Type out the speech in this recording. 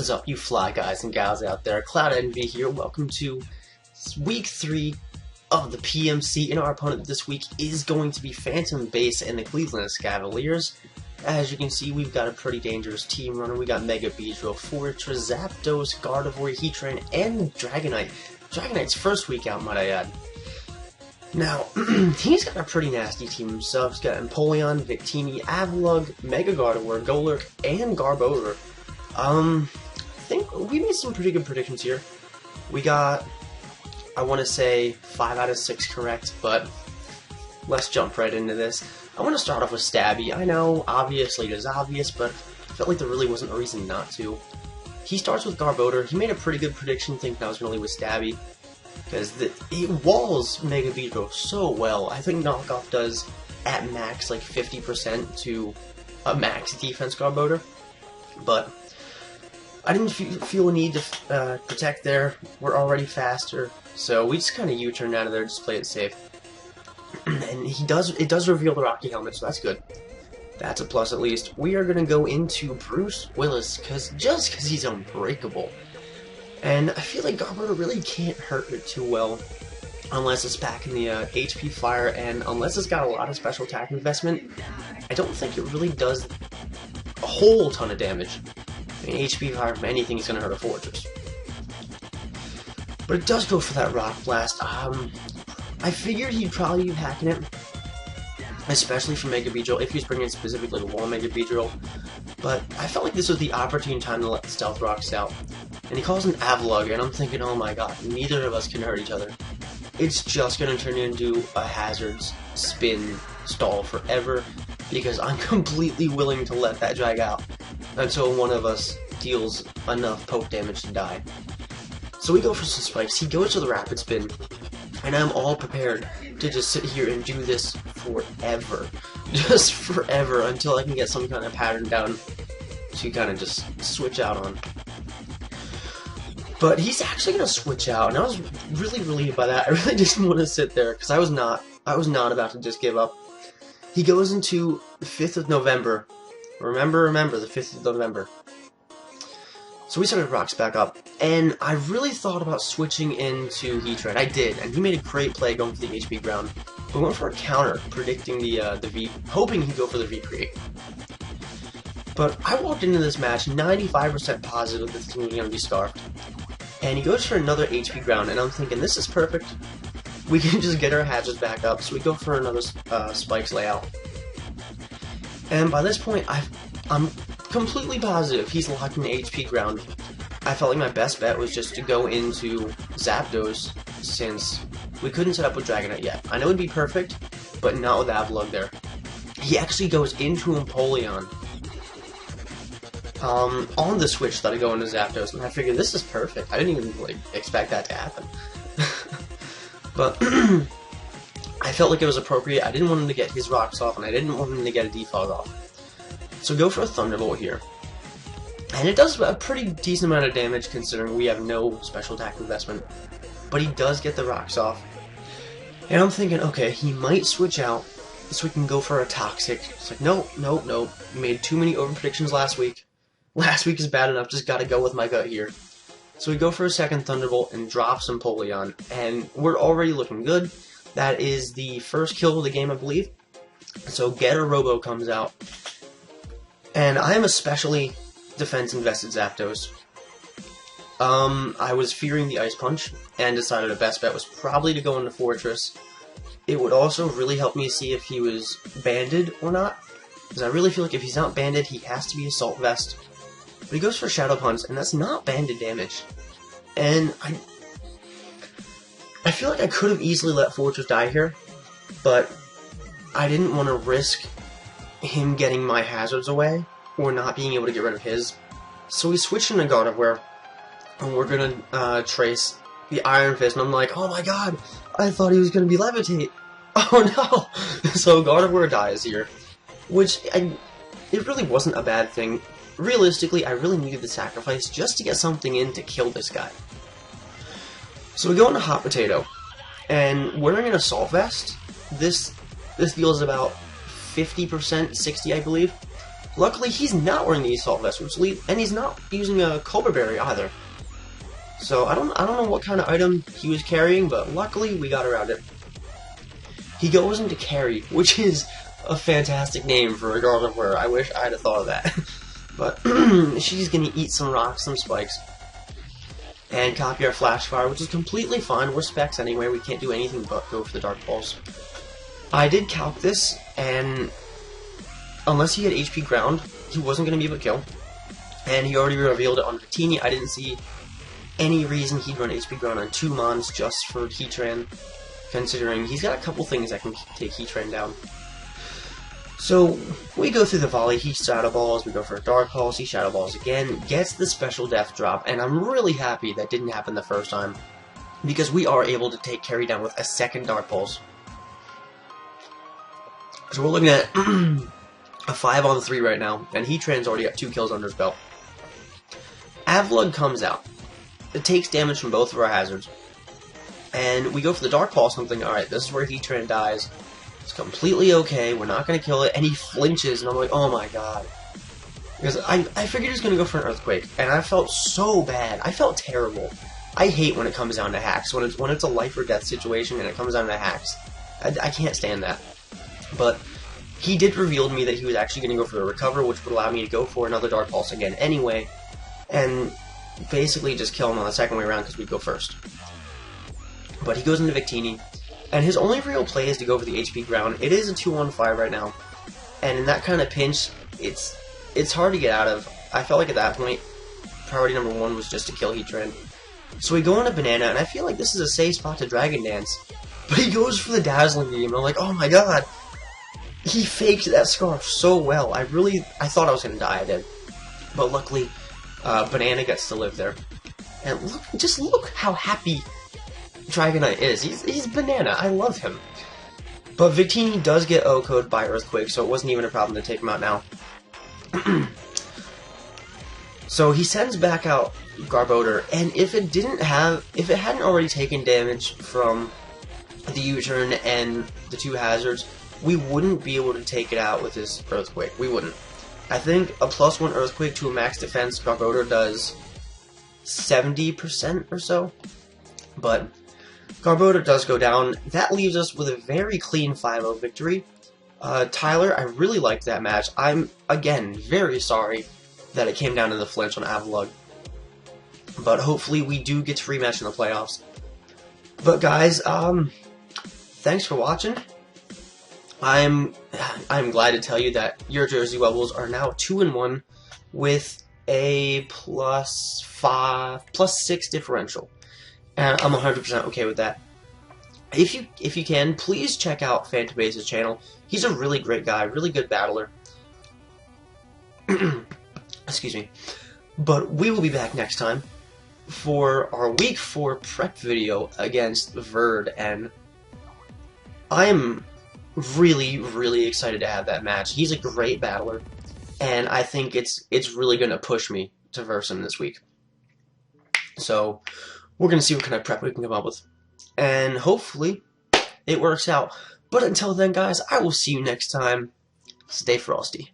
What is up, you fly guys and gals out there? Cloud Envy here. Welcome to week 3 of the PMC, and our opponent this week is going to be Phantombass and the Cleveland Escavaliers. As you can see, we've got a pretty dangerous team running. We got Mega Beedrill, Fortress, Zapdos, Gardevoir, Heatran, and Dragonite. Dragonite's first week out, might I add. Now, he's got a pretty nasty team himself. He's got Empoleon, Victini, Avalugg, Mega Gardevoir, Golurk, and Garbodor. I think we made some pretty good predictions here. We got, I want to say, 5 out of 6 correct, but let's jump right into this. I want to start off with Stabby. I know, obviously it is obvious, but I felt like there really wasn't a reason not to. He starts with Garbodor. He made a pretty good prediction, thinking I was going to leave with Stabby, because it walls Mega Beedrill so well. I think Knockoff does, at max, like 50% to a max defense Garbodor, but I didn't feel a need to protect there. We're already faster, so we just kind of U-turn out of there, just play it safe. And it does reveal the Rocky Helmet, so that's good. That's a plus at least. We are going to go into Bruce Willis, just because he's unbreakable. And I feel like Garbodor really can't hurt it too well, unless it's back in the HP Fire, and unless it's got a lot of special attack investment, I don't think it really does a whole ton of damage. I mean, HP Fire from anything is going to hurt a Fortress. But it does go for that Rock Blast. I figured he'd probably be hacking it, especially for Mega Beedrill, if he was bringing it specifically to Wall Mega Beedrill. But I felt like this was the opportune time to let the Stealth Rocks out. And he calls an Avalugg, and I'm thinking, oh my god, neither of us can hurt each other. It's just going to turn into a Hazard's spin stall forever, because I'm completely willing to let that drag out until one of us deals enough poke damage to die. So we go for some spikes. He goes to the Rapid Spin, and I'm all prepared to just sit here and do this forever. Just forever, until I can get some kind of pattern down to kind of just switch out on. But he's actually going to switch out, and I was really relieved by that. I really didn't want to sit there, because I was not about to just give up. He goes into the 5th of November. Remember, the 5th of November. So we started Rocks back up, and I really thought about switching into Heatran. I did, and he made a great play going for the HP ground. But went for a counter, predicting the V, hoping he'd go for the V create. But I walked into this match 95% positive that this team was going to be scarfed. And he goes for another HP ground, and I'm thinking, this is perfect. We can just get our Hazards back up, so we go for another Spikes layout. And by this point, I'm completely positive he's locking the HP ground. I felt like my best bet was just to go into Zapdos, since we couldn't set up with Dragonite yet. I know it'd be perfect, but not with Avalugg there. He actually goes into Empoleon. On the switch that I go into Zapdos, and I figured this is perfect. I didn't even expect that to happen. But I felt like it was appropriate. I didn't want him to get his rocks off, and I didn't want him to get a defog off. So go for a Thunderbolt here. And it does a pretty decent amount of damage considering we have no special attack investment. But he does get the rocks off. And I'm thinking, okay, he might switch out so we can go for a Toxic. It's like, nope. We made too many over predictions last week. Last week is bad enough, just gotta go with my gut here. So we go for a second Thunderbolt and drop some Empoleon, and we're already looking good. That is the first kill of the game, I believe. So Get a Robo comes out. And I am especially defense-invested Zapdos. I was fearing the Ice Punch, and decided the best bet was probably to go into Fortress. It would also really help me see if he was banded or not, because I really feel like if he's not banded, he has to be Assault Vest. But he goes for Shadow Punch, and that's not banded damage. And I feel like I could have easily let Fortress die here, but I didn't want to risk him getting my Hazards away, or not being able to get rid of his. So we switched into Gardevoir, and we're going to trace the Iron Fist, and I'm like, oh my god, I thought he was going to be Levitate. Oh no! So Gardevoir dies here, which it really wasn't a bad thing. Realistically, I really needed the sacrifice just to get something in to kill this guy. So we go into Hot Potato, and wearing an Assault Vest, this deals about 50%, 60 I believe, Luckily, he's not wearing the assault vest, and he's not using a Cobra Berry either. So I don't know what kind of item he was carrying, but luckily we got around it. He goes into Carry, which is a fantastic name for a Garden Wearer. I wish I had thought of that. But she's gonna eat some rocks, some spikes, and copy our Flash Fire, which is completely fine. We're specs anyway. We can't do anything but go for the Dark Balls. I did calc this, and unless he had HP ground, he wasn't gonna be able to kill. And he already revealed it on Victini. I didn't see any reason he'd run HP ground on 2 Mons just for Heatran, considering he's got a couple things that can take Heatran down. So we go through the volley, he Shadow Balls, we go for a Dark Pulse, he Shadow Balls again, gets the special death drop, and I'm really happy that didn't happen the first time, because we are able to take Carry down with a second Dark Pulse. So we're looking at a 5-on-3 right now, and Heatran's already got 2 kills under his belt. Avlug comes out. It takes damage from both of our hazards. And we go for the Dark Pulse, something, alright, this is where Heatran dies. It's completely okay, we're not going to kill it, and he flinches, and I'm like, oh my god. Because I figured he was going to go for an Earthquake, and I felt so bad. I felt terrible. I hate when it comes down to hacks. When it's a life or death situation and it comes down to hacks. I can't stand that. But he did reveal to me that he was actually going to go for the Recover, which would allow me to go for another Dark Pulse again anyway, and basically just kill him on the second way around because we'd go first. But he goes into Victini, and his only real play is to go for the HP ground. It is a 2-on-5 right now, and in that kind of pinch, it's hard to get out of. I felt like at that point, priority number 1 was just to kill Heatran. So we go into Banana, and I feel like this is a safe spot to Dragon Dance, but he goes for the Dazzling Beam, and I'm like, oh my god! He faked that Scarf so well. I thought I was going to die, I did. But luckily, Banana gets to live there. And just look how happy Dragonite is. He's Banana. I love him. But Victini does get O-code by Earthquake, so it wasn't even a problem to take him out now. So he sends back out Garbodor, and if it hadn't already taken damage from the U-turn and the 2 hazards, we wouldn't be able to take it out with his Earthquake. We wouldn't. I think a +1 Earthquake to a max defense Garbodor does 70% or so. But Garbodor does go down. That leaves us with a very clean 5-0 victory. Tyler, I really liked that match. I'm, again, very sorry that it came down to the flinch on Avalugg. But hopefully we do get to rematch in the playoffs. But guys, thanks for watching. I'm glad to tell you that your Jersey Dwebbles are now 2-1 with a +6 differential. And I'm 100% okay with that. If you can, please check out Phantombass' channel. He's a really great guy, really good battler. Excuse me. But we will be back next time for our Week 4 prep video against Verd, and I'm really, really excited to have that match. He's a great battler, and I think it's really going to push me to verse him this week. So we're going to see what kind of prep we can come up with, and hopefully it works out. But until then, guys, I will see you next time. Stay frosty.